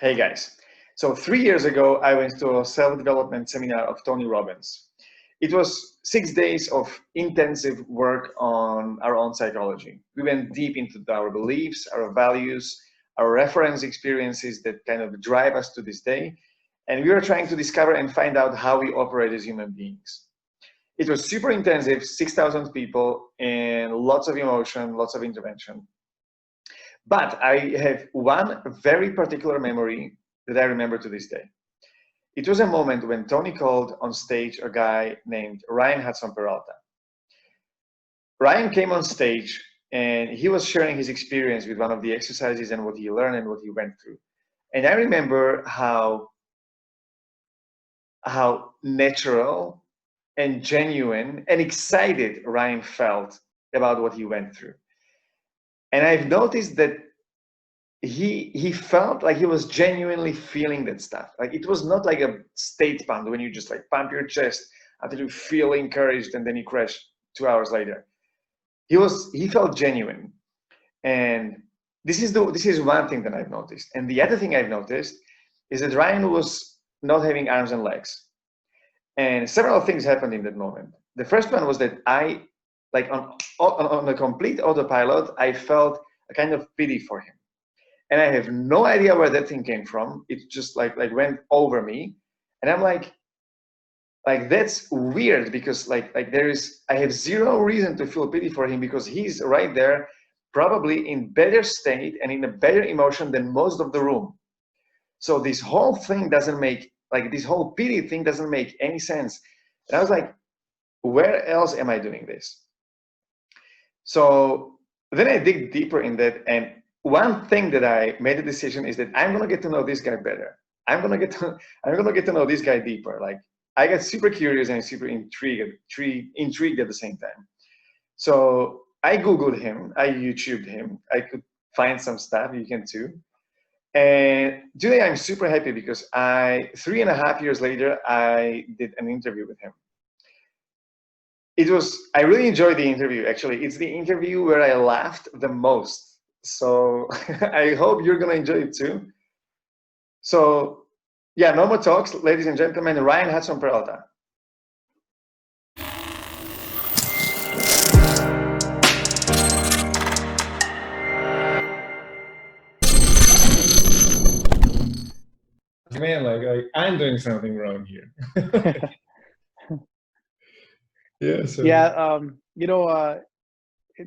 Hey guys. So 3 years ago, I went to a self-development seminar of Tony Robbins. It was 6 days of intensive work on our own psychology. We went deep into our beliefs, our values, our reference experiences that kind of drive us to this day. And we were trying to discover and find out how we operate as human beings. It was super intensive, 6,000 people, and lots of emotion, lots of intervention. But I have one very particular memory that I remember to this day. It was a moment when Tony called on stage a guy named Ryan Hudson-Peralta. Ryan came on stage and he was sharing his experience with one of the exercises and what he learned and what he went through. And I remember how natural and genuine and excited Ryan felt about what he went through. And I've noticed that he felt like he was genuinely feeling that stuff. Like it was not like a state pump when you just like pump your chest until you feel encouraged and then you crash 2 hours later. He felt genuine. And this is one thing that I've noticed. And the other thing I've noticed is that Ryan was not having arms and legs. And several things happened in that moment. The first one was that I, like on a complete autopilot, I felt a kind of pity for him. And I have no idea where that thing came from. It just like went over me. And I'm like that's weird because I have zero reason to feel pity for him because he's right there, probably in better state and in a better emotion than most of the room. So this whole thing doesn't make, this whole pity thing doesn't make any sense. And I was like, where else am I doing this? So then I dig deeper in that, and one thing that I made a decision is that I'm gonna get to know this guy better. I'm gonna get to know this guy deeper. Like I got super curious and super intrigued at the same time. So I Googled him, I YouTubed him. I could find some stuff, you can too. And today I'm super happy because 3.5 years later, I did an interview with him. I really enjoyed the interview, actually. It's the interview where I laughed the most. So I hope you're gonna enjoy it too. So yeah, no more talks, ladies and gentlemen, Ryan Hudson-Peralta. Man, like I'm doing something wrong here. Yeah. So. Yeah.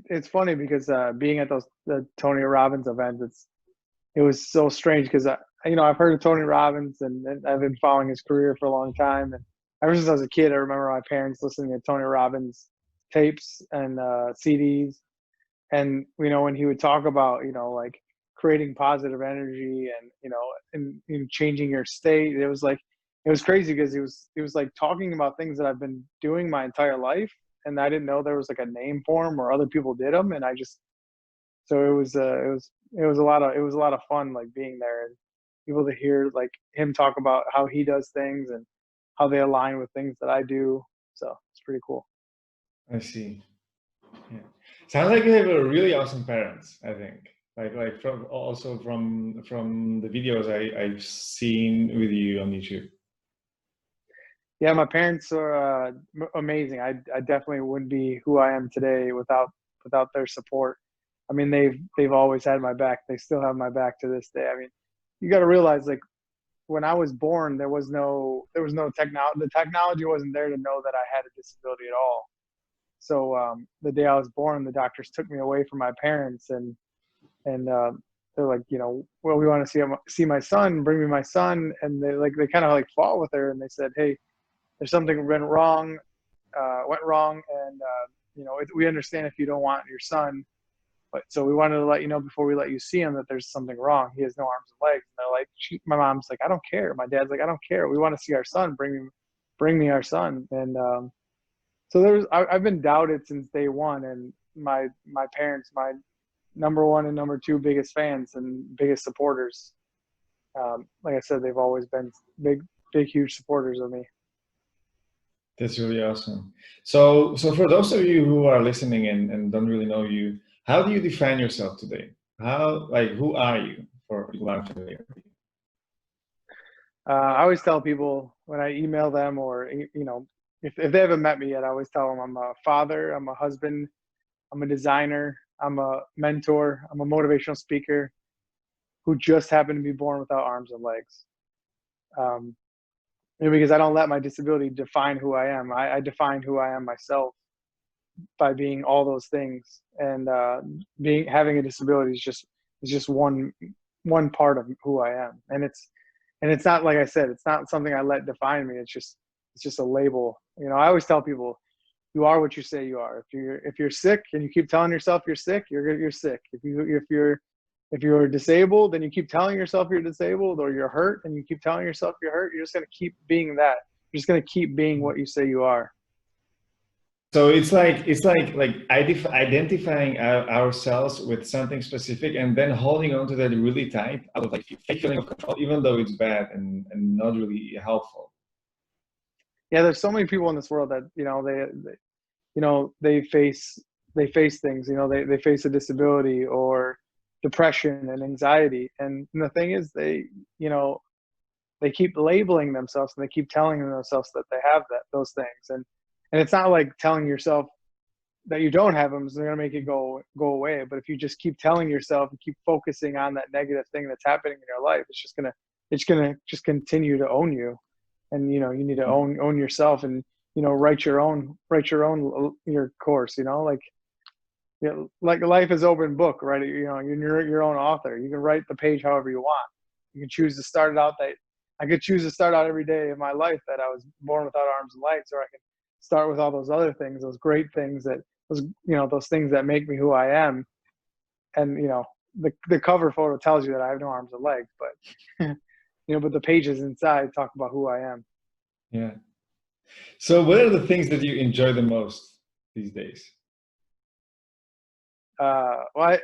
It's funny because being at the Tony Robbins events, it was so strange because I've heard of Tony Robbins and I've been following his career for a long time, and ever since I was a kid, I remember my parents listening to Tony Robbins tapes and CDs, and when he would talk about like creating positive energy and in changing your state, it was crazy because he was like talking about things that I've been doing my entire life, and I didn't know there was like a name for them or other people did them, and so it was a lot of fun, like being there and able to hear like him talk about how he does things and how they align with things that I do. So it's pretty cool. I see. Yeah. Sounds like you have a really awesome parents, I think. Like from the videos I've seen with you on YouTube. Yeah, my parents are amazing. I definitely wouldn't be who I am today without their support. I mean, they've always had my back. They still have my back to this day. I mean, you got to realize, like, when I was born, there was no technology. The technology wasn't there to know that I had a disability at all. So the day I was born, the doctors took me away from my parents, and they're like, well, we want to see my son. Bring me my son. And they kind of like fought with her, and they said, hey, there's something went wrong, and we understand if you don't want your son. But so we wanted to let you know before we let you see him that there's something wrong. He has no arms and legs. And they're like, my mom's like, I don't care. My dad's like, I don't care. We want to see our son. Bring me our son. And so I've been doubted since day one. And my parents, my number one and number two biggest fans and biggest supporters. Like I said, they've always been big, huge supporters of me. That's really awesome. So for those of you who are listening and don't really know you, how do you define yourself today? Who are you for people who are familiar with you? I always tell people when I email them, or if they haven't met me yet, I always tell them I'm a father, I'm a husband, I'm a designer, I'm a mentor, I'm a motivational speaker who just happened to be born without arms and legs. Um, because I don't let my disability define who I am. I define who I am myself by being all those things, and having a disability is just one part of who I am, and it's not, like I said, it's not something I let define me. It's just a label. I always tell people, you are what you say you are. If you're sick and you keep telling yourself you're sick, you're sick. If you're disabled and you keep telling yourself you're disabled, or you're hurt and you keep telling yourself you're hurt, you're just going to keep being that. You're just going to keep being what you say you are. So it's like identifying ourselves with something specific and then holding on to that really tight out of like fake feeling of control, even though it's bad and not really helpful. Yeah, there's so many people in this world that they face things. They face a disability or depression and anxiety, and the thing is, they keep labeling themselves, and they keep telling themselves that they have those things, and it's not like telling yourself that you don't have them is going to make it go away. But if you just keep telling yourself and keep focusing on that negative thing that's happening in your life, it's gonna just continue to own you. And you need to own yourself, and write your own your course. Like life is open book, right? You're your own author. You can write the page however you want. You can choose to start it out that I could choose to start out every day of my life that I was born without arms and legs, or I can start with all those other things, those great things those things that make me who I am. And the cover photo tells you that I have no arms or legs, but but the pages inside talk about who I am. Yeah. So what are the things that you enjoy the most these days? Well, I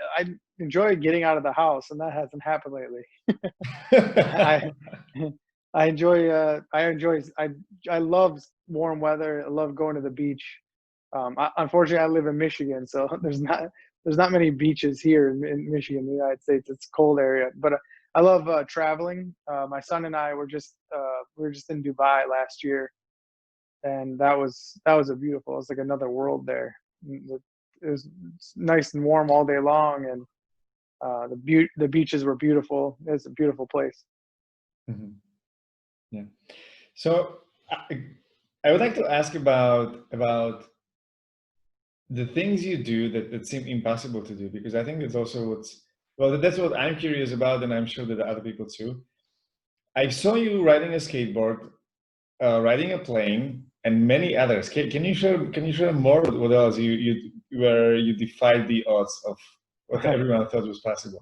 enjoy getting out of the house, and that hasn't happened lately. I love warm weather. I love going to the beach. Unfortunately, I live in Michigan, so there's not many beaches here in Michigan, the United States. It's a cold area, but I love traveling. My son and I were just in Dubai last year, and that was a beautiful. It was like another world there. It was nice and warm all day long, and the beaches were beautiful. It's a beautiful place. Mm-hmm. Yeah. So I would like to ask about the things you do that seem impossible to do, because I think that's also that's what I'm curious about, and I'm sure that other people too. I saw you riding a skateboard, riding a plane, and many others. Can you share more? What else where you defied the odds of what everyone thought was possible?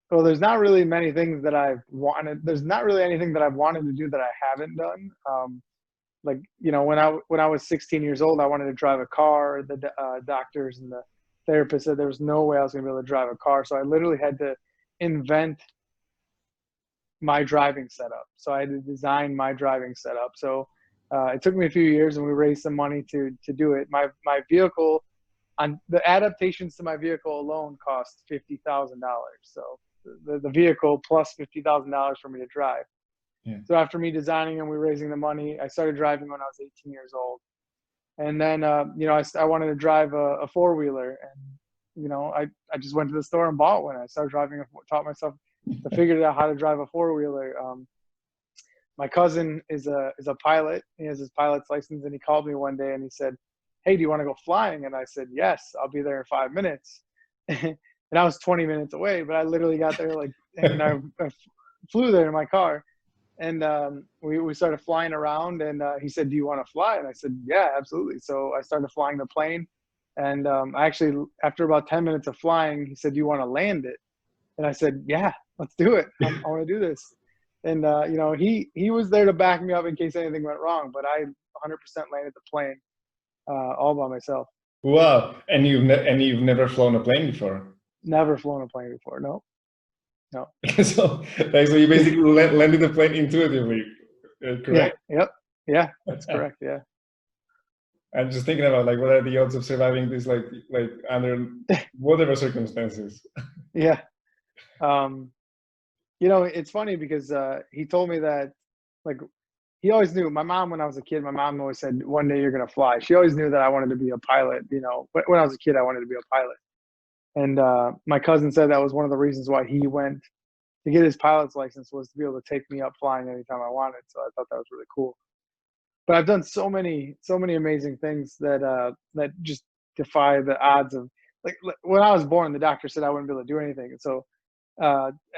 Well, there's not really many things that I've wanted. There's not really anything that I've wanted to do that I haven't done. Like when I was 16 years old, I wanted to drive a car. The doctors and the therapist said there was no way I was going to be able to drive a car. So I literally had to invent my driving setup. So I had to design my driving setup. So it took me a few years, and we raised some money to do it. My vehicle, on the adaptations to my vehicle alone, cost $50,000. So the vehicle plus $50,000 for me to drive. Yeah. So after me designing and we raising the money, I started driving when I was 18 years old. And then, I wanted to drive a four-wheeler, and, I just went to the store and bought one. I started driving, taught myself to figure out how to drive a four-wheeler. My cousin is a pilot. He has his pilot's license, and he called me one day and he said, "Hey, do you want to go flying?" And I said, "Yes, I'll be there in 5 minutes." And I was 20 minutes away, but I literally got there and I flew there in my car. And we started flying around, and he said, "Do you want to fly?" And I said, "Yeah, absolutely." So I started flying the plane, and actually, after about 10 minutes of flying, he said, "Do you want to land it?" And I said, "Yeah, let's do it. I want to do this." And he was there to back me up in case anything went wrong, but I 100% landed the plane all by myself. Wow! And you've never flown a plane before? Never flown a plane before. No. so you basically landed the plane intuitively, correct? Yeah. Yep. Yeah, that's correct. Yeah. I'm just thinking about what are the odds of surviving this under whatever circumstances. Yeah. It's funny because he told me that, like, he always knew. My mom, when I was a kid, my mom always said, "One day you're gonna fly." She always knew that I wanted to be a pilot. But when I was a kid, I wanted to be a pilot. And my cousin said that was one of the reasons why he went to get his pilot's license, was to be able to take me up flying anytime I wanted. So I thought that was really cool. But I've done so many amazing things that just defy the odds of, like, when I was born, the doctor said I wouldn't be able to do anything. And so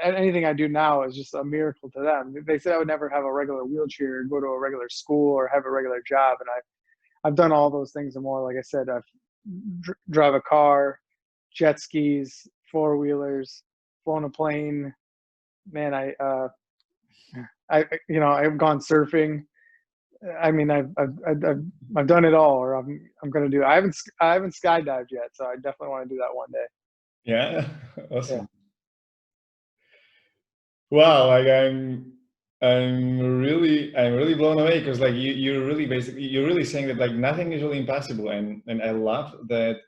anything I do now is just a miracle to them. They said I would never have a regular wheelchair, go to a regular school, or have a regular job, and I've done all those things and more. Like I said, I've drive a car, jet skis, four wheelers, flown a plane. Man, I've gone surfing. I mean, I've done it all, or I'm gonna do. I haven't skydived yet, so I definitely want to do that one day. Yeah, Yeah. awesome. Wow, like I'm really blown away, because like you're really basically, you're really saying that like nothing is really impossible, and I love that.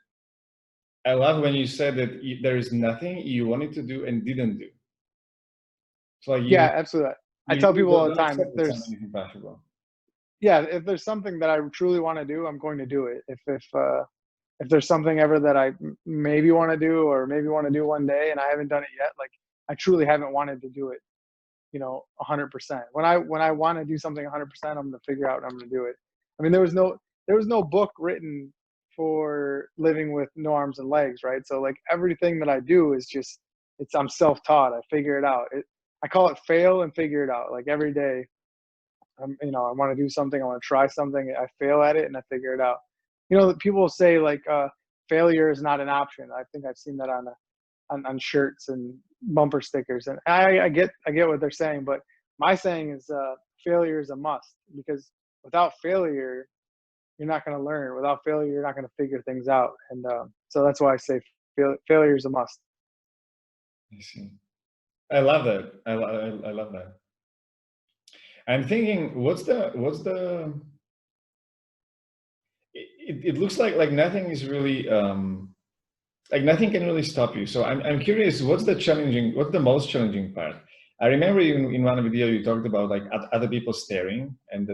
I love when you said that there is nothing you wanted to do and didn't do. So like Yeah, absolutely. I you tell really people all the don't time, accept that something is impossible. if there's something that I truly want to do, I'm going to do it. If there's something ever that I maybe want to do, or maybe want to do one day, and I haven't done it yet, like, I truly haven't wanted to do it, 100%. When I want to do something 100%, I'm going to figure out and I'm going to do it. I mean, there was no book written for living with no arms and legs, right? So like everything that I do is just, I'm self-taught. I figure it out. I call it fail and figure it out. Like every day, I want to do something, I want to try something, I fail at it and I figure it out. People say like failure is not an option. I think I've seen that on shirts and bumper stickers, and I get what they're saying, but my saying is failure is a must, because without failure you're not going to learn. Without failure you're not going to figure things out, and so that's why I say failure is a must. I see. I love that. I love that. I'm thinking, it looks like nothing is really like nothing can really stop you. So I'm curious, what's the most challenging part? I remember in one video you talked about like other people staring, and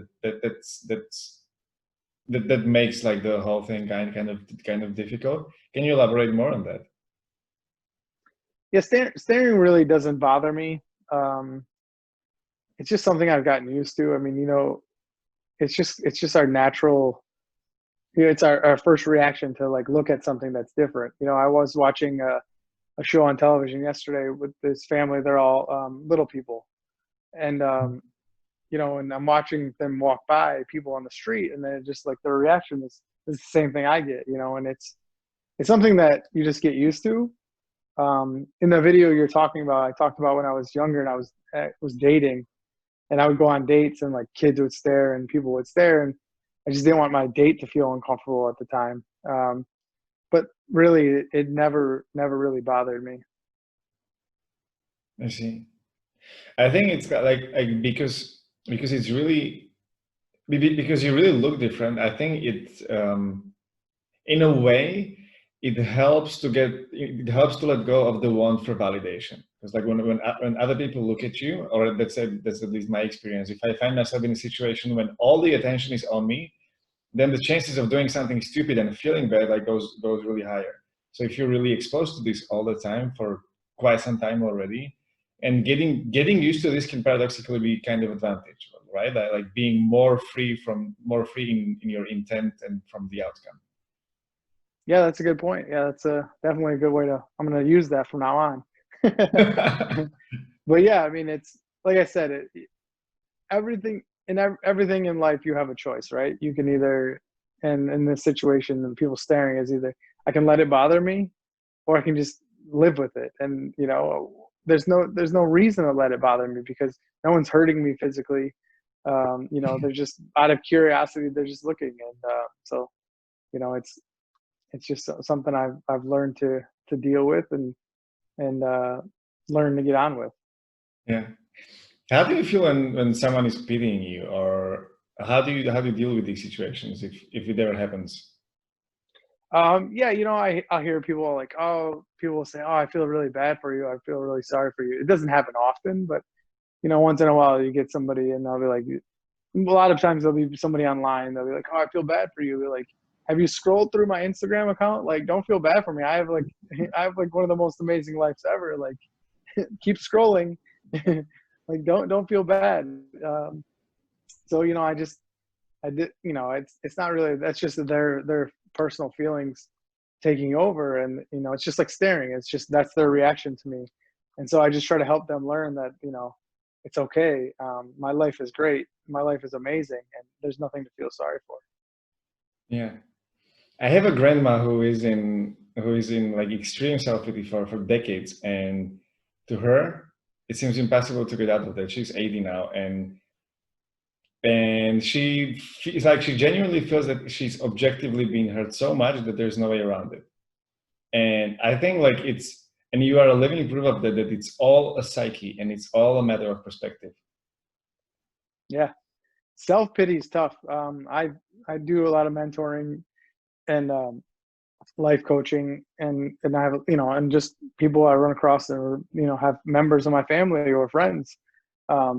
that makes like the whole thing kind of difficult. Can you elaborate more on that? Yeah, staring really doesn't bother me. um it's just something I've gotten used to. I mean, it's just our natural, it's our first reaction to like look at something that's different. I was watching a show on television yesterday with this family. They're all little people, and and I'm watching them walk by people on the street, and then it just like their reaction is the same thing I get. And it's something that you just get used to. In the video you're talking about, I talked about when I was younger and I was dating, and I would go on dates and like kids would stare and people would stare, and I just didn't want my date to feel uncomfortable at the time. But really, it never really bothered me. I see. I think it's got because it's really because you really look different. I think in a way it helps to let go of the want for validation. Because like when other people look at you, or let's say that's at least my experience, if I find myself in a situation when all the attention is on me, then the chances of doing something stupid and feeling bad like goes really higher. So if you're really exposed to this all the time for quite some time already, and getting used to this can paradoxically be kind of advantage, right? Like being more free in your intent and from the outcome. Yeah, that's a good point. Yeah, that's definitely a good way to. I'm going to use that from now on. But yeah, I mean, it's like I said, everything everything in life you have a choice, right? You can either, and in this situation, and people staring, is either I can let it bother me, or I can just live with it. And there's no reason to let it bother me, because no one's hurting me physically. They're just out of curiosity. They're just looking, and so it's just something I've learned to deal with, and learn to get on with. Yeah. How do you feel when someone is pitying you, or how do you deal with these situations if it ever happens? Yeah, I'll hear people like, oh, people will say, oh, I feel really bad for you. I feel really sorry for you. It doesn't happen often, but once in a while you get somebody and they'll be like, a lot of times there'll be somebody online. They'll be like, oh, I feel bad for you. They're like, have you scrolled through my Instagram account? Like, don't feel bad for me. I have like, I have like one of the most amazing lives ever. Like, keep scrolling. Like, don't feel bad. So, I did, it's not really, that's just their personal feelings taking over. And, it's just like staring. It's just, that's their reaction to me. And so I just try to help them learn that, it's okay. My life is great. My life is amazing. And there's nothing to feel sorry for. Yeah. I have a grandma who is in like extreme self-pity for decades. And to her, it seems impossible to get out of that. She's 80 now. And it's like she genuinely feels that she's objectively being hurt so much that there's no way around it. And I think like and you are a living proof of that it's all a psyche and it's all a matter of perspective. Yeah. Self-pity is tough. I do a lot of mentoring and life coaching, and I have, and just people I run across that are, have members of my family or friends.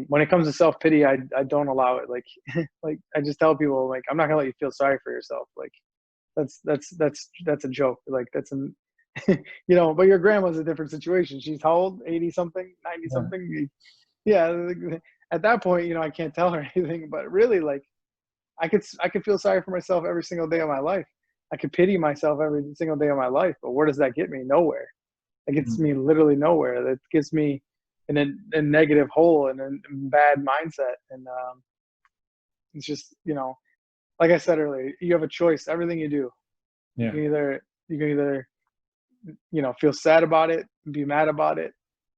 When it comes to self-pity, I don't allow it. Like, like I just tell people, like, I'm not gonna let you feel sorry for yourself. Like, that's a joke. Like, that's an, but your grandma's a different situation. She's how old? 80 something, 90 Yeah. something. Yeah. At that point, I can't tell her anything, but really, like, I could feel sorry for myself every single day of my life. I could pity myself every single day of my life, but where does that get me? Nowhere. It gets me literally nowhere. That gets me in a negative hole and a bad mindset. And it's just, like I said earlier, you have a choice. Everything you do, you Yeah. can either feel sad about it, be mad about it,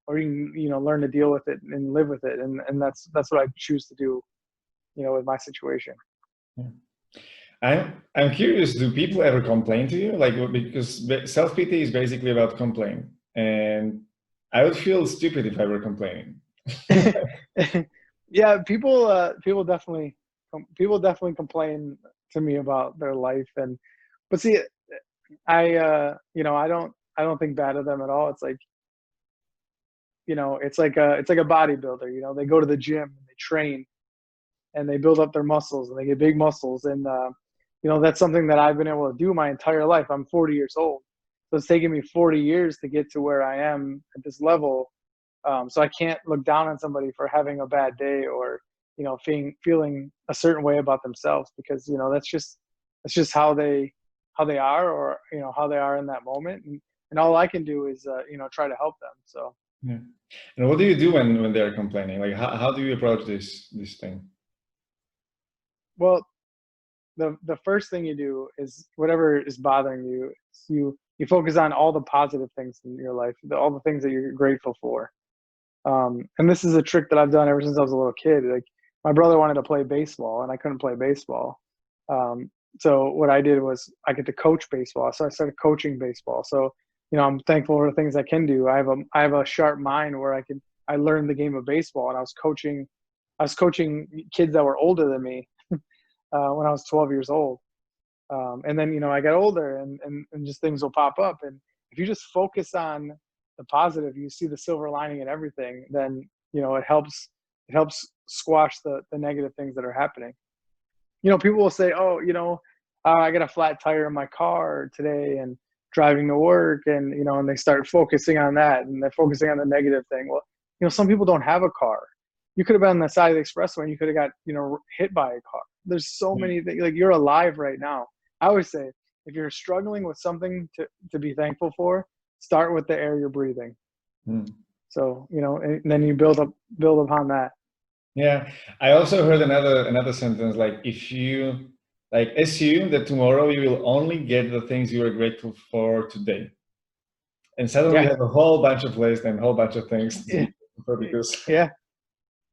or you can learn to deal with it and live with it. And that's what I choose to do, with my situation. Yeah. I'm curious, do people ever complain to you? Like, because self-pity is basically about complaining. And I would feel stupid if I were complaining. Yeah, people definitely complain to me about their life. But see, I don't think bad of them at all. It's like, it's like a bodybuilder. They go to the gym and they train and they build up their muscles and they get big muscles. And that's something that I've been able to do my entire life. I'm 40 years old, so it's taken me 40 years to get to where I am at this level. So I can't look down on somebody for having a bad day or feeling a certain way about themselves, because that's just how they are, or how they are in that moment. And all I can do is try to help them. So Yeah. And what do you do when they're complaining? Like, how do you approach this thing? well, the first thing you do is whatever is bothering you, you focus on all the positive things in your life, all the things that you're grateful for. And this is a trick that I've done ever since I was a little kid. Like, my brother wanted to play baseball and I couldn't play baseball. So what I did was I get to coach baseball. So I started coaching baseball. So, I'm thankful for the things I can do. I have a sharp mind where I learned the game of baseball, and I was coaching kids that were older than me when I was 12 years old. And then, I got older, and just things will pop up. And if you just focus on the positive, you see the silver lining in everything, then, it helps squash the negative things that are happening. People will say, oh, I got a flat tire in my car today and driving to work, and they start focusing on that, and they're focusing on the negative thing. Well, some people don't have a car. You could have been on the side of the expressway and you could have got, hit by a car. There's so Yeah. many things. Like, you're alive right now. I always say, if you're struggling with something to be thankful for, start with the air you're breathing. Hmm. So, and then you build upon that. Yeah. I also heard another sentence, like, if you like assume that tomorrow you will only get the things you are grateful for today, and suddenly you Yeah. have a whole bunch of lists and a whole bunch of things to be Yeah. grateful for, because Yeah.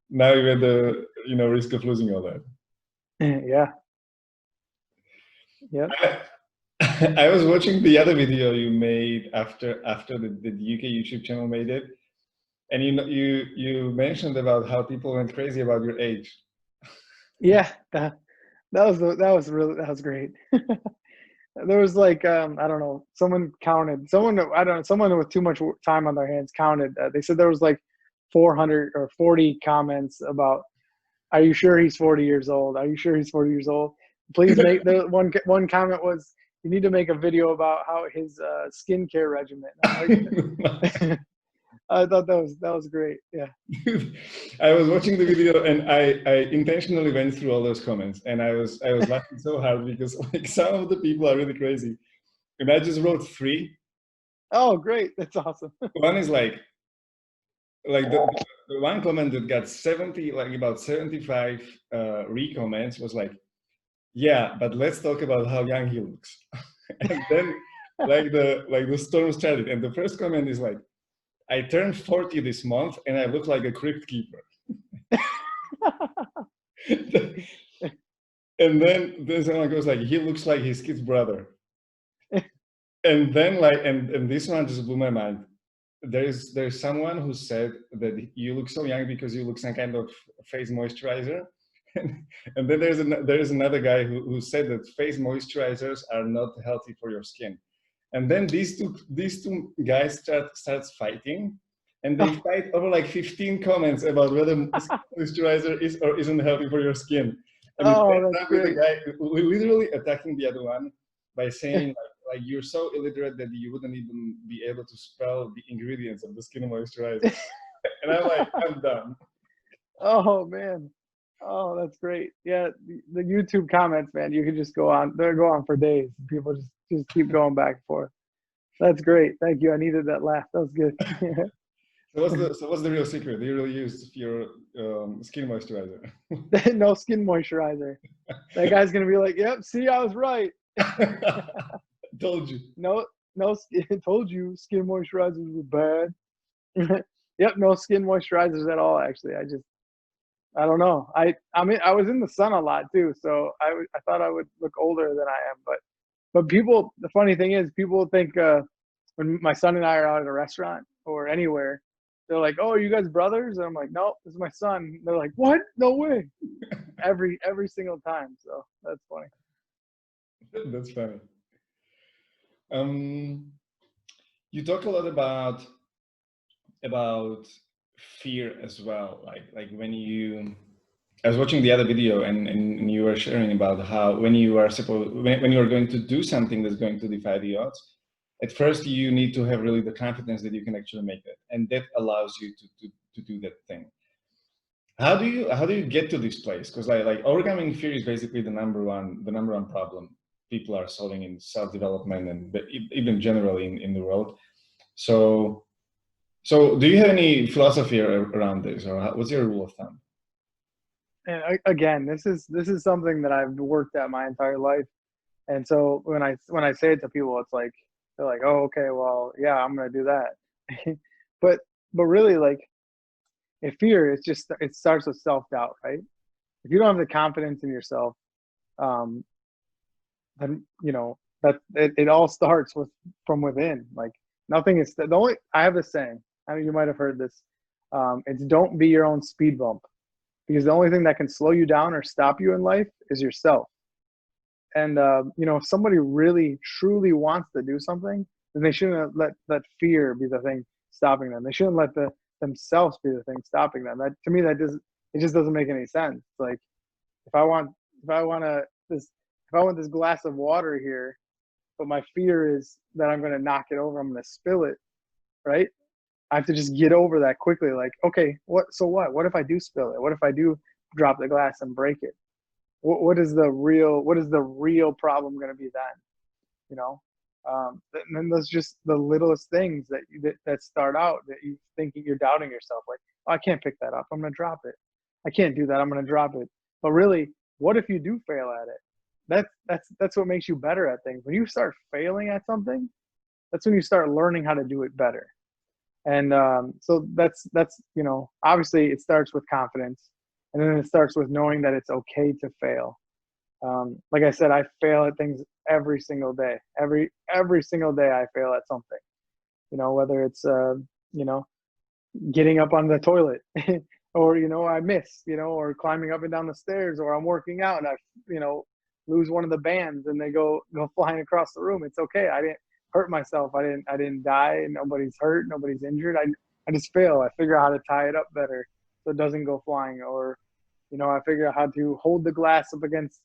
now you're at the risk of losing all that. Yeah. Yep. I was watching the other video you made after the UK YouTube channel made it, and you mentioned about how people went crazy about your age. Yeah. That was great. There was like I don't know, someone counted, I don't know, someone with too much time on their hands counted. They said there was like 400 or 40 comments about, "Are you sure he's 40 years old? Are you sure he's 40 years old? Please make." The one comment was, "You need to make a video about how his skincare regimen." I thought that was great. Yeah. Dude, I was watching the video and I intentionally went through all those comments, and I was laughing so hard because like some of the people are really crazy. And I just wrote three. Oh, great. That's awesome. One is like the one comment that got 70, like about 75 re-comments was like, "Yeah, but let's talk about how young he looks." And then like the storm started, and the first comment is like, "I turned 40 this month and I look like a crypt keeper." And then someone goes like, "He looks like his kid's brother." And then like, and this one just blew my mind. There's someone who said that you look so young because you look some kind of face moisturizer. And then there's another guy who said that face moisturizers are not healthy for your skin. And then these two guys starts fighting, and they fight over like 15 comments about whether moisturizer is or isn't healthy for your skin. And That's with the great. guy literally attacking the other one by saying like you're so illiterate that you wouldn't even be able to spell the ingredients of the skin moisturizer. And I'm like, I'm done. Oh man. Oh, that's great. Yeah, the YouTube comments, man, you could just go on. They'll go on for days. People just keep going back and forth. That's great. Thank you. I needed that laugh. That was good. So what's the real secret? Do you really use your skin moisturizer? No skin moisturizer. That guy's gonna be like, "Yep, see, I was right." Told you. No skin. Told you, skin moisturizers were bad. Yep, no skin moisturizers at all. Actually, I don't know. I mean, I was in the sun a lot too, so I thought I would look older than I am. But people, the funny thing is, people think when my son and I are out at a restaurant or anywhere, they're like, "Oh, are you guys brothers?" And I'm like, "No, this is my son." They're like, "What? No way!" Every single time. So that's funny. That's funny. You talk a lot about fear as well. Like when I was watching the other video and you were sharing about how when you are when you are going to do something that's going to defy the odds, at first you need to have really the confidence that you can actually make it, and that allows you to do that thing. How do you get to this place? Because like overcoming fear is basically the number one problem people are solving in self-development and even generally in the world. So do you have any philosophy around this, or what's your rule of thumb? And again, this is something that I've worked at my entire life. And so when I say it to people, it's like they're like, "Oh, okay, well, yeah, I'm gonna do that." but really, like, if fear, it starts with self-doubt, right? If you don't have the confidence in yourself, then that it all starts from within. Like, nothing is the only. I have this saying. I mean, you might have heard this. It's don't be your own speed bump, because the only thing that can slow you down or stop you in life is yourself. And if somebody really truly wants to do something, then they shouldn't let fear be the thing stopping them. They shouldn't let themselves be the thing stopping them. That, to me, it just doesn't make any sense. It's like, if I want this glass of water here, but my fear is that I'm going to knock it over, I'm going to spill it, right? I have to just get over that quickly. Like, okay, what if I do spill it? What if I do drop the glass and break it? What is the real problem going to be then? And then there's just the littlest things that start out that you think you're doubting yourself. Like, oh, I can't pick that up. I'm going to drop it. I can't do that. I'm going to drop it. But really, what if you do fail at it? That's what makes you better at things. When you start failing at something, that's when you start learning how to do it better. And so that's obviously it starts with confidence, and then it starts with knowing that it's okay to fail. Like I said, I fail at things every single day. Every single day I fail at something. Whether it's getting up on the toilet, or I miss, or climbing up and down the stairs, or I'm working out and I lose one of the bands and they go flying across the room. It's okay. I didn't hurt myself. I didn't die. Nobody's hurt. Nobody's injured. I just fail. I figure out how to tie it up better so it doesn't go flying. Or, you know, I figure out how to hold the glass up against.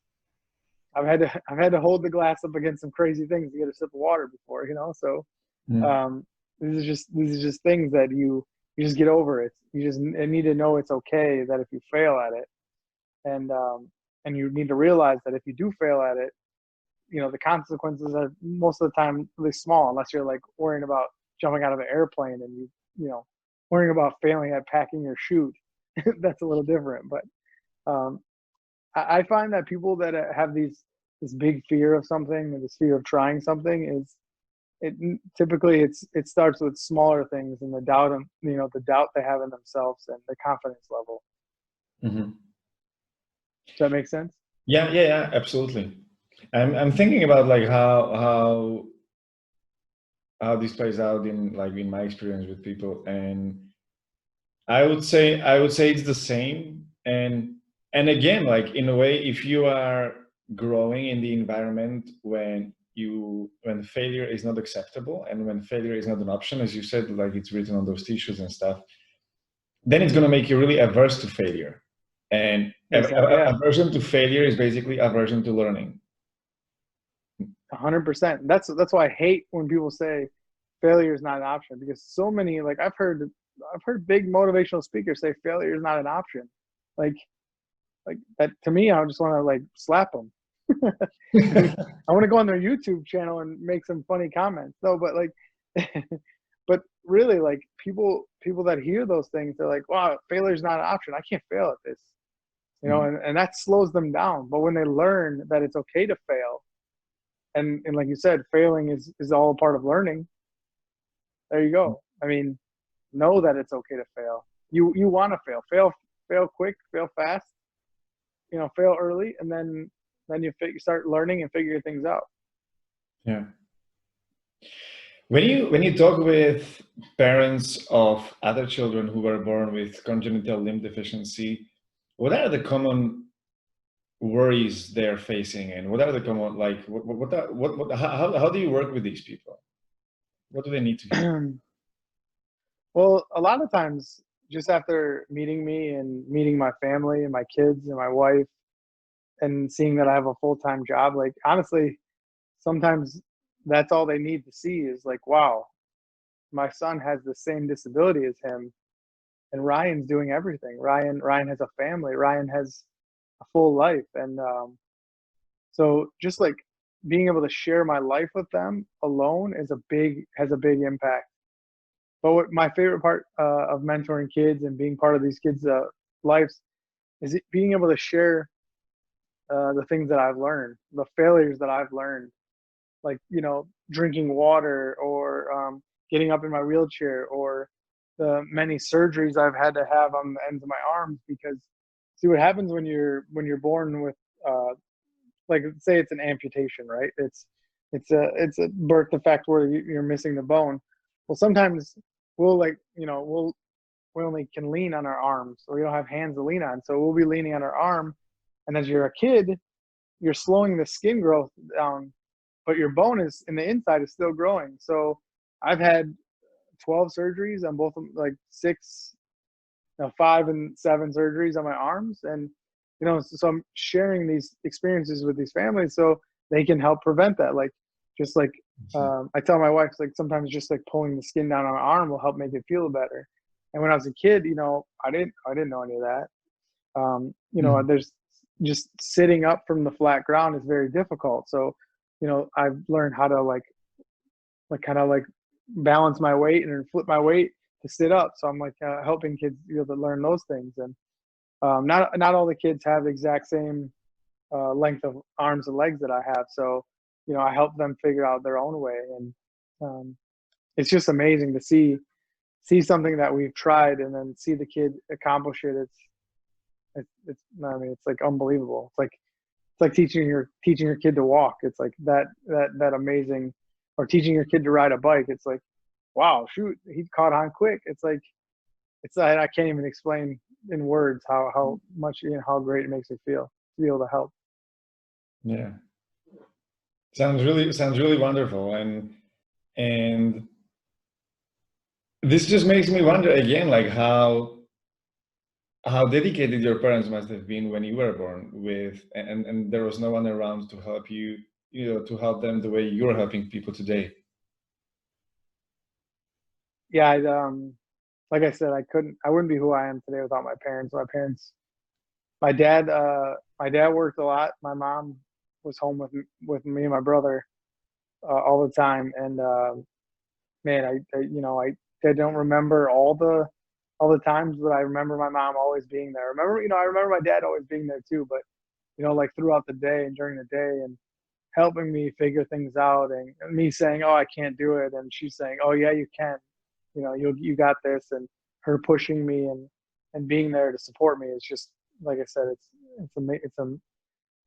I've had to hold the glass up against some crazy things to get a sip of water before, you know. So these are just things that you just get over it. You just need to know it's okay that if you fail at it, and you need to realize that if you do fail at it, you know, the consequences are most of the time really small, unless you're like worrying about jumping out of an airplane and you know, worrying about failing at packing your chute. That's a little different. But I find that people that have this big fear of something, or this fear of trying something, typically it starts with smaller things, and the doubt they have in themselves and the confidence level. Mm-hmm. Does that make sense? Yeah, absolutely. I'm thinking about like how this plays out in my experience with people, and I would say it's the same. And again, like in a way, if you are growing in the environment when failure is not acceptable and when failure is not an option, as you said, like it's written on those t-shirts and stuff, then it's going to make you really averse to failure. And aversion to failure is basically aversion to learning. 100%. That's why I hate when people say failure is not an option, because so many, like I've heard big motivational speakers say failure is not an option. Like that, to me, I just want to like slap them. I want to go on their YouTube channel and make some funny comments. No, but like, but really, like people that hear those things, they're like, wow, failure is not an option. I can't fail at this, you know, and that slows them down. But when they learn that it's okay to fail, and like you said, failing is all a part of learning. There you go. I mean, know that it's okay to fail. You want to fail quick, fail fast, you know, fail early, and then you start learning and figure things out. Yeah. When you talk with parents of other children who were born with congenital limb deficiency, what are the common worries they're facing, and what are the common, like how do you work with these people? What do they need to hear? Well, a lot of times, just after meeting me and meeting my family and my kids and my wife, and seeing that I have a full-time job, like honestly, sometimes that's all they need to see is like, wow, my son has the same disability as him, and Ryan's doing everything. Ryan has a family. Ryan has a full life, and so just like being able to share my life with them alone has a big impact. But what my favorite part of mentoring kids and being part of these kids' lives is being able to share the things that I've learned, the failures that I've learned, like, you know, drinking water, or getting up in my wheelchair, or the many surgeries I've had to have on the ends of my arms. Because see what happens when you're born with like, say it's an amputation, right? It's a birth defect where you're missing the bone. Well, sometimes we'll, like, you know, we only can lean on our arms, or we don't have hands to lean on, so we'll be leaning on our arm. And as you're a kid, you're slowing the skin growth down, but your bone is in the inside is still growing. So I've had 12 surgeries on both, like 5 and 7 surgeries on my arms. And, you know, so I'm sharing these experiences with these families so they can help prevent that. Like, just like, I tell my wife, like, sometimes just like pulling the skin down on my arm will help make it feel better. And when I was a kid, you know, I didn't know any of that. You know, there's just sitting up from the flat ground is very difficult. So, you know, I've learned how to like kind of like balance my weight and flip my weight to sit up. So I'm like helping kids be able to learn those things. And not all the kids have the exact same length of arms and legs that I have. So, you know, I help them figure out their own way. And it's just amazing to see something that we've tried and then see the kid accomplish it. I mean, it's like unbelievable. It's like teaching your kid to walk. It's like that amazing, or teaching your kid to ride a bike. It's like, wow, shoot, he caught on quick. It's like, I can't even explain in words how much, you know, how great it makes me feel to be able to help. Yeah. Sounds really wonderful. And this just makes me wonder again, like how dedicated your parents must have been when you were born with, and there was no one around to help you, to help them the way you're helping people today. Yeah, like I said, I wouldn't be who I am today without my parents. My dad worked a lot. My mom was home with me and my brother all the time. And man, I don't remember all the times, but I remember my mom always being there. I remember my dad always being there too, but like throughout the day and during the day and helping me figure things out and me saying, "Oh, I can't do it," and she's saying, "Oh yeah, you can. You got this," and her pushing me and being there to support me is just, like I said,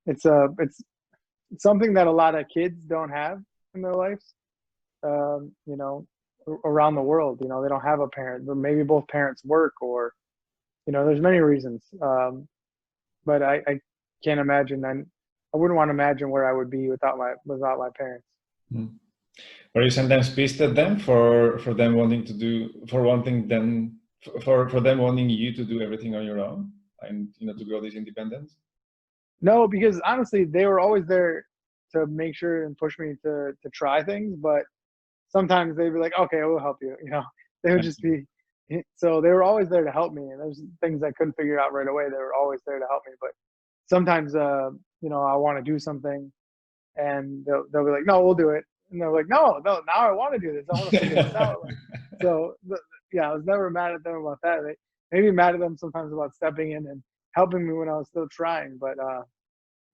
it's something that a lot of kids don't have in their lives. Um, you know, Around the world, they don't have a parent, but maybe both parents work, or there's many reasons. But I can't imagine, and I wouldn't want to imagine where I would be without my parents. Mm. Were you sometimes pissed at them for them wanting to do for them wanting you to do everything on your own and to grow this independence? No, because honestly, they were always there to make sure and push me to try things. But sometimes they'd be like, "Okay, we'll help you." They would just be. So they were always there to help me, and there's things I couldn't figure out right away. They were always there to help me. But sometimes, I want to do something, and they'll be like, "No, we'll do it," and they're like, "No, no, now I want to do this. I want to figure this out." So yeah, I was never mad at them about that. Maybe mad at them sometimes about stepping in and helping me when I was still trying, but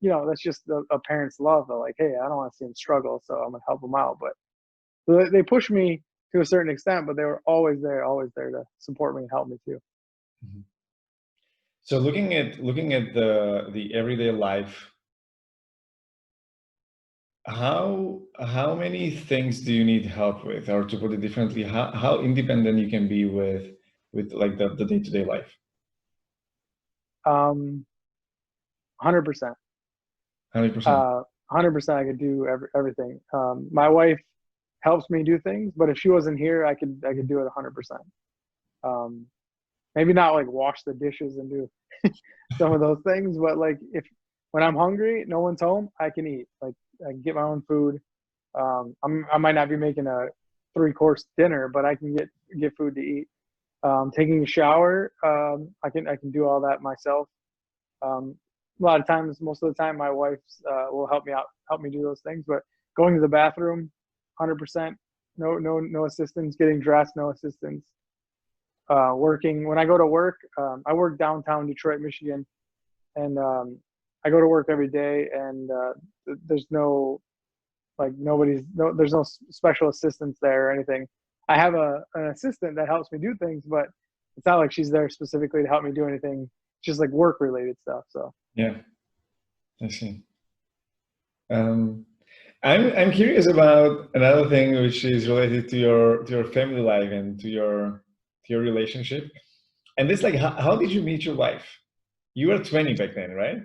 that's just a parent's love. They're like, "Hey, I don't want to see him struggle, so I'm gonna help him out." But they push me to a certain extent, but they were always there to support me and help me too. Mhm. So looking at the everyday life, how many things do you need help with, or to put it differently, how independent you can be with like the day-to-day life? 100%. 100%. 100%. I could do everything. My wife helps me do things, but if she wasn't here, I could do it 100%. Maybe not like wash the dishes and do some of those things, but like when I'm hungry, no one's home, I can eat. Like I can get my own food. I might not be making a 3-course dinner, but I can get food to eat. Taking a shower, I can do all that myself. A lot of times, most of the time, my wife will help me do those things. But going to the bathroom, 100%, no assistance. Getting dressed, no assistance. Working, when I go to work, I work downtown Detroit, Michigan, and I go to work every day, and there's there's no special assistance there or anything. I have an assistant that helps me do things, but it's not like she's there specifically to help me do anything. It's just like work related stuff. So Yeah, I see. I'm curious about another thing which is related to your family life and to your relationship. And it's like, how did you meet your wife? You were 20 back then, right?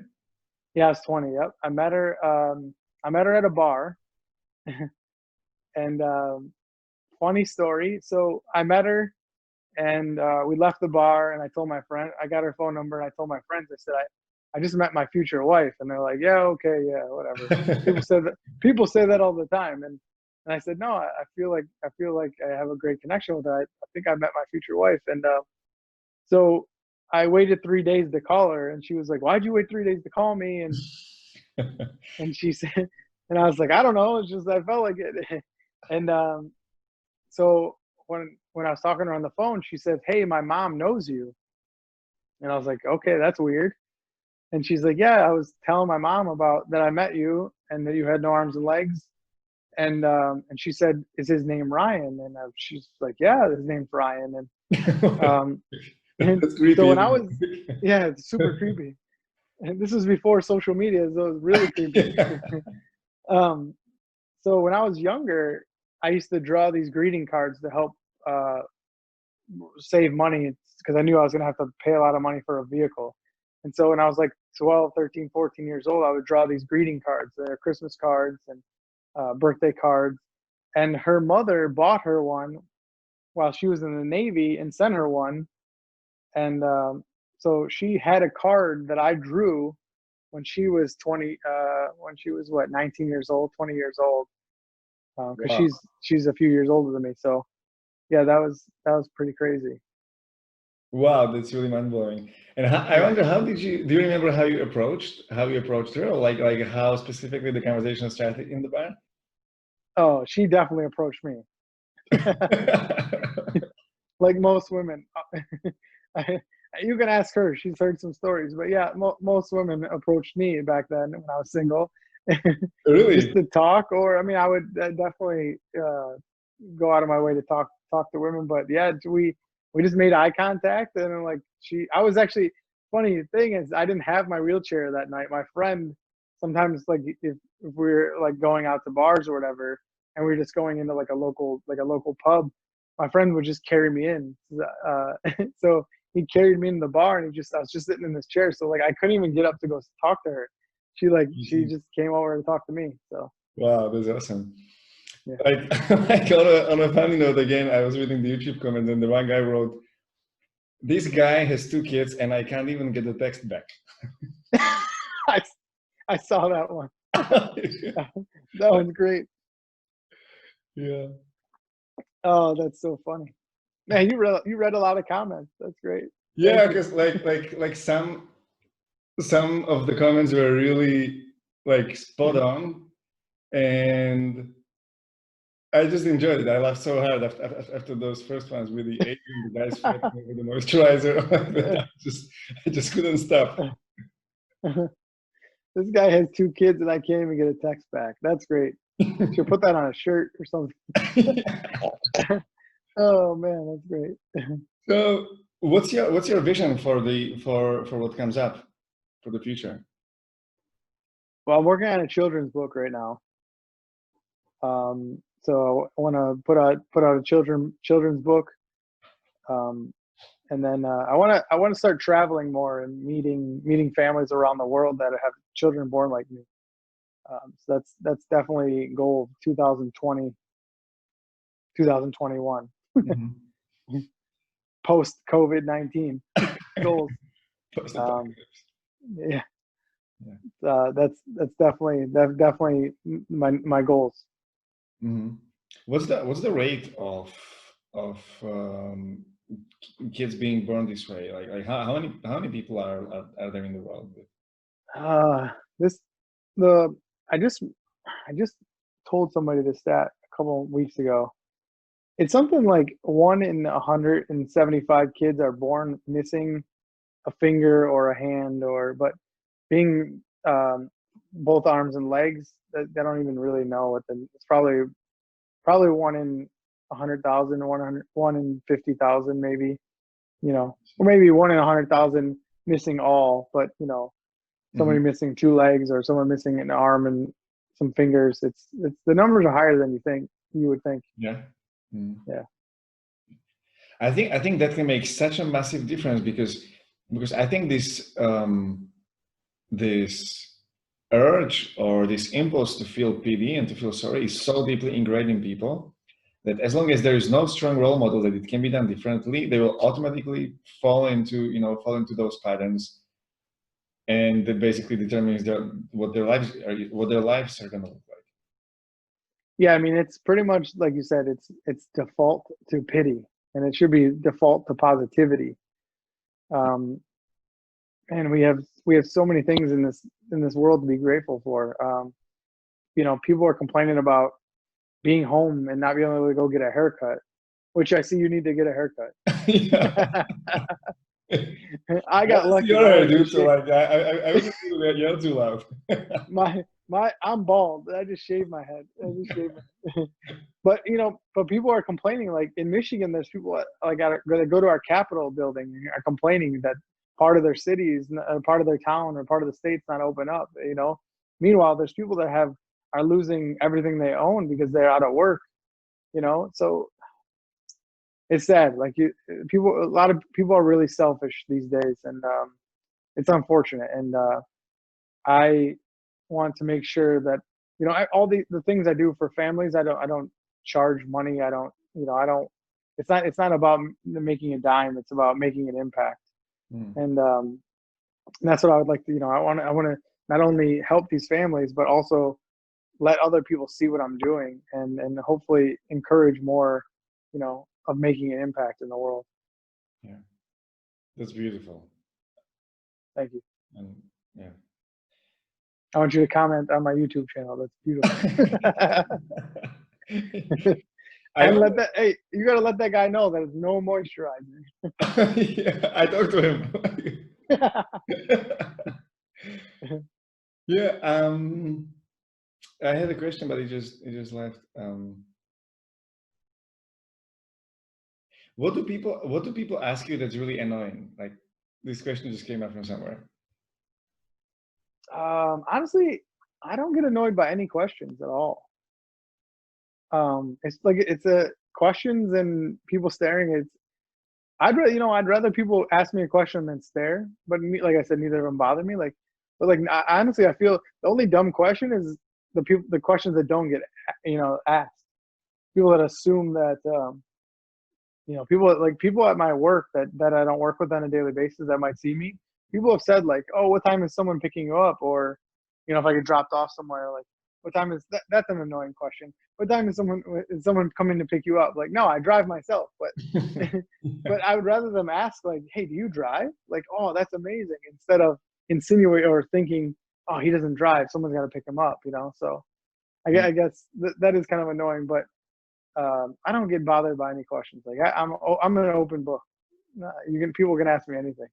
yeah, I was 20. Yep, I met her. I met her at a bar, and funny story. So I met her, and we left the bar, and I told my friend, I got her phone number, and I told my friends, I said, I just met my future wife, and they're like, "Yeah, okay, yeah, whatever." People say that all the time, and I said, "No, I feel like I have a great connection with her. I think I met my future wife." And so I waited 3 days to call her, and she was like, "Why'd you wait 3 days to call me?" And she said, and I was like, "I don't know. It's just I felt like it." And so when I was talking to her on the phone, she said, "Hey, my mom knows you." And I was like, "Okay, that's weird." And she's like, "Yeah, I was telling my mom about that I met you and that you had no arms and legs." And she said, "Is his name Ryan?" And she's like, "Yeah, his name's Ryan." And That's creepy. so when I was, yeah, it's super creepy. And this was before social media, so it was really creepy. um, so when I was younger, I used to draw these greeting cards to help uh, save money because I knew I was going to have to pay a lot of money for a vehicle. And so when I was like 12, 13, 14 years old, I would draw these greeting cards, Christmas cards and birthday cards. And her mother bought her one while she was in the Navy and sent her one. And so she had a card that I drew when she was 20, when she was what, 19 years old, 20 years old. Because Wow. she's a few years older than me. So yeah, that was pretty crazy. Wow, that's really mind blowing. And I wonder, do you remember how you approached her, or like how specifically the conversation started in the bar? Oh, she definitely approached me. Like most women. You can ask her. She's heard some stories, but yeah, most women approached me back then when I was single, Really? just to talk. Or I mean, I would definitely go out of my way to talk to women. But yeah, we just made eye contact, and then, like, I was actually, funny thing is, I didn't have my wheelchair that night. My friend, sometimes, like, if we're like going out to bars or whatever, and we're just going into like a local pub, my friend would just carry me in. So he carried me in the bar, and I was just sitting in this chair. So like I couldn't even get up to go talk to her. She just came over and talked to me. So Wow, that's awesome. yeah. Like on a funny note, again, I was reading the YouTube comments, and the one guy wrote, "This guy has 2 kids, and I can't even get the text back." I saw that one. That was great. Yeah. Oh, that's so funny. Man, you read a lot of comments. That's great. Yeah, because like some of the comments were really like spot on, and I just enjoyed it. I laughed so hard after those first ones with the Asian guys fighting over the moisturizer. I just couldn't stop. This guy has 2 kids, and I can't even get a text back. That's great. Should put that on a shirt or something. Oh man, that's great. So, what's your vision for what comes up for the future? Well, I'm working on a children's book right now. So I want to put out a children's book, and then I want to start traveling more and meeting families around the world that have children born like me. So that's definitely a goal of 2020, 2021. Mm-hmm. Post COVID-19 goals. Yeah. That's definitely my goals. Mm-hmm. What's the rate of kids being born this way? Like how many people are there in the world? I just told somebody this stat a couple of weeks ago. It's something like 1 in 175 kids are born missing a finger or a hand, but being both arms and legs, they don't even really know what it's probably 1 in 100,000, 1 in 50,000 maybe, or maybe 1 in 100,000 missing all, but somebody missing 2 legs, or someone missing an arm and some fingers. It's the numbers are higher than you would think. Yeah. Mm. Yeah. I think that can make such a massive difference because I think this urge or this impulse to feel pity and to feel sorry is so deeply ingrained in people that as long as there is no strong role model that it can be done differently, they will automatically fall into those patterns, and that basically determines what their lives are going to look like. Yeah, I mean, it's pretty much like you said. It's default to pity, and it should be default to positivity. And we have so many things in this world to be grateful for. People are complaining about being home and not being able to go get a haircut, which I see you need to get a haircut. I got lucky. Your hair, dude. So like, I wasn't thinking that you're too loud. I'm bald. I just shaved my head. But people are complaining. Like in Michigan, there's people that go to our Capitol building and are complaining that part of their cities, part of their town, or part of the state's not open up. Meanwhile, there's people that are losing everything they own because they're out of work. So it's sad. Like a lot of people are really selfish these days, and it's unfortunate. And I want to make sure that, you know, all the things I do for families, I don't charge money. I don't, you know, I don't, it's not about making a dime. It's about making an impact. And that's what I would like to, you know, I want to not only help these families, but also let other people see what I'm doing, and hopefully encourage more, you know, of making an impact in the world. Yeah, that's beautiful. Thank you. And yeah, I want you to comment on my YouTube channel. That's beautiful. And let that, hey, you gotta let that guy know that it's no moisturizer. yeah, I talked to him. Yeah, I had a question, but he just left. What do people ask you that's really annoying? Like, this question just came up from somewhere. Honestly, I don't get annoyed by any questions at all. It's like, it's a questions and people staring. I'd rather people ask me a question than stare. But like I said, neither of them bother me. Like, but like, honestly, I feel the only dumb question is the questions that don't get, you know, asked. People that assume that, you know, people at my work that I don't work with on a daily basis that might see me. People have said like, "Oh, what time is someone picking you up?" Or, you know, if I get dropped off somewhere, like, "What time is that?" That's an annoying question. What time is someone coming to pick you up? Like, no, I drive myself. But but I would rather them ask like, "Hey, do you drive?" Like, "Oh, that's amazing," instead of insinuate or thinking, "Oh, he doesn't drive. Someone's got to pick him up." You know, so I guess that is kind of annoying, but I don't get bothered by any questions. Like, I'm an open book. People can ask me anything.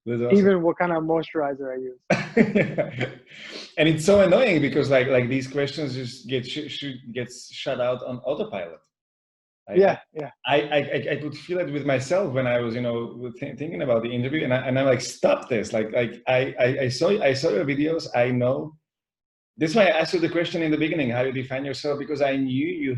That's awesome. Even what kind of moisturizer I use. And it's so annoying because like these questions just gets shut out on autopilot. Yeah. I could feel it with myself when I was, you know, thinking about the interview, and I'm like, stop this. Like I saw your videos. I know. That's why I asked you the question in the beginning, how you define yourself, because I knew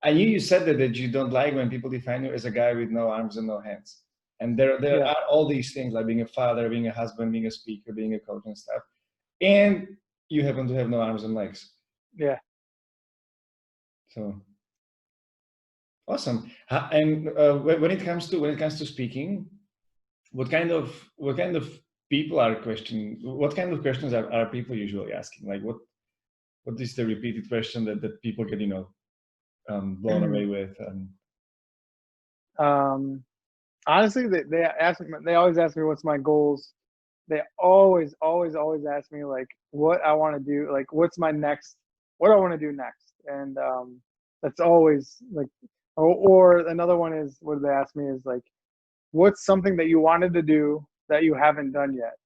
I knew you said that you don't like when people define you as a guy with no arms and no hands. And there are all these things, like being a father, being a husband, being a speaker, being a coach and stuff. And you happen to have no arms and legs. Yeah. So awesome. And when it comes to speaking, what kind of people are questioning? What kind of questions are people usually asking? Like what is the repeated question that people get, you know, blown away with? Honestly, they always ask me what's my goals. They always ask me like what I want to do, like what I want to do next. And that's always like, or another one is, what they ask me is like, what's something that you wanted to do that you haven't done yet?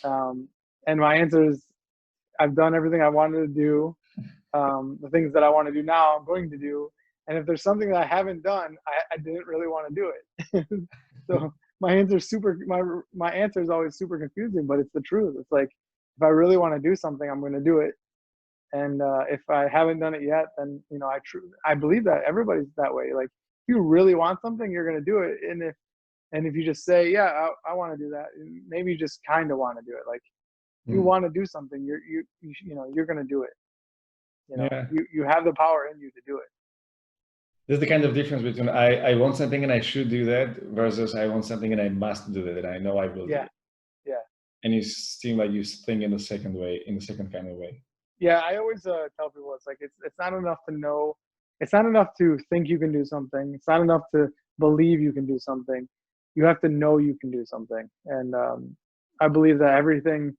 And my answer is, I've done everything I wanted to do. The things that I want to do now, I'm going to do. And if there's something that I haven't done, I didn't really want to do it. So my answer is always super confusing, but it's the truth. It's like, if I really want to do something, I'm going to do it. And if I haven't done it yet, then, you know, I believe that everybody's that way. Like, if you really want something, you're going to do it. And if you just say, yeah, I want to do that, maybe you just kind of want to do it. Like, if you want to do something, you know, you're going to do it. You know, you have the power in you to do it. There's the kind of difference between I want something and I should do that versus I want something and I must do that, and I know I will do it. Yeah. And you seem like you think in the second kind of way. Yeah, I always tell people, it's like, it's not enough to know. It's not enough to think you can do something. It's not enough to believe you can do something. You have to know you can do something. And I believe that everything,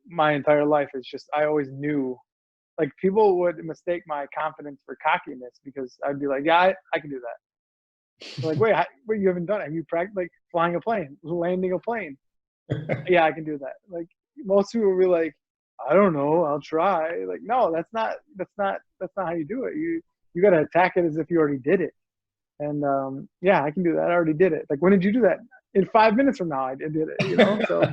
my entire life, is just, I always knew. Like, people would mistake my confidence for cockiness, because I'd be like, yeah, I can do that. They're like, wait, you haven't done it? Have you practiced, like, flying a plane, landing a plane? Yeah, I can do that. Like, most people will be like, I don't know, I'll try. Like, no, that's not how you do it. You got to attack it as if you already did it. And yeah, I can do that. I already did it. Like, when did you do that? In 5 minutes from now, I did it. You know, so.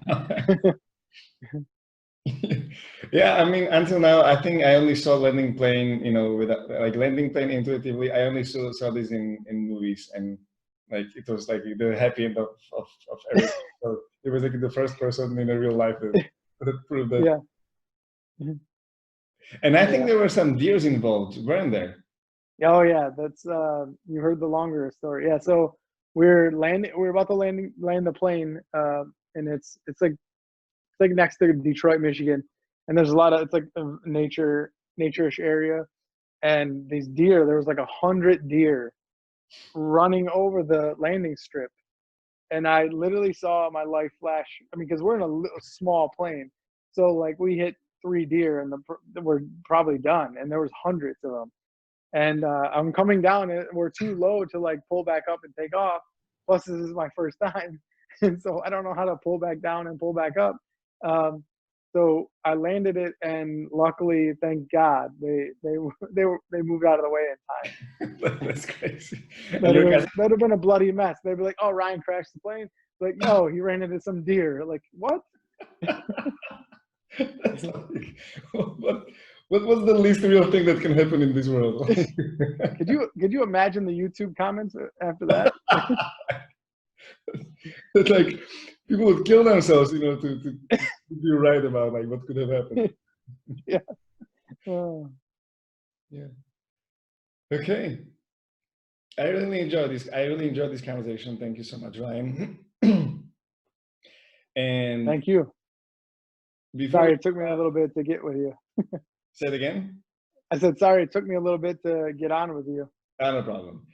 Yeah, I mean, until now, I think I only saw landing plane, you know, with like landing plane intuitively. I only saw this in movies, and Like it was like the happy end of everything. So it was like the first person in a real life that proved that. Yeah. And I think there were some deers involved, weren't there? Oh yeah, that's you heard the longer story. Yeah, so we're about to land the plane, and it's like next to Detroit, Michigan, and there's a lot of, it's like a nature-ish area, and these deer, there was like 100 deer running over the landing strip, and I literally saw my life flash. I mean, because we're in a little small plane, so like we hit 3 deer and we're probably done, and there was hundreds of them. And I'm coming down, and we're too low to like pull back up and take off. Plus, this is my first time, and so I don't know how to pull back down and pull back up. So I landed it, and luckily, thank God, they moved out of the way in time. That's crazy. That'd have been a bloody mess. They'd be like, "Oh, Ryan crashed the plane." Like, no, he ran into some deer. Like, what? That's like, what was the least real thing that can happen in this world? Could you imagine the YouTube comments after that? It's like people would kill themselves, you know, to be right about like what could have happened. Yeah. Oh. Yeah. Okay. I really enjoyed this conversation. Thank you so much, Ryan. And thank you. Sorry, it took me a little bit to get with you. Say it again? I said, sorry, it took me a little bit to get on with you. No problem.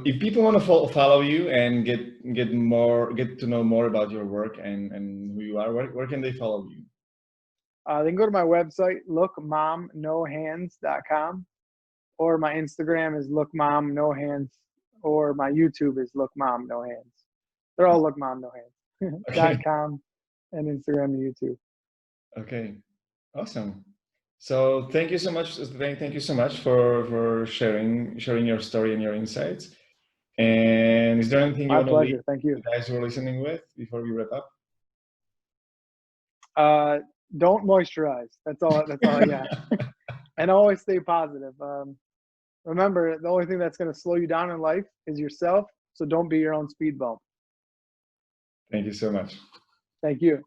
If people want to follow you and get to know more about your work and who you are, where can they follow you? They can go to my website, lookmomnohands.com, or my Instagram is lookmomnohands, or my YouTube is lookmomnohands. They're all lookmomnohands. .com and Instagram and YouTube. Okay, awesome. So thank you so much. Thank you so much for sharing your story and your insights. And is there anything you want to leave the guys who are listening with before we wrap up? Don't moisturize. That's all I got. And always stay positive. Remember, the only thing that's going to slow you down in life is yourself. So don't be your own speed bump. Thank you so much. Thank you.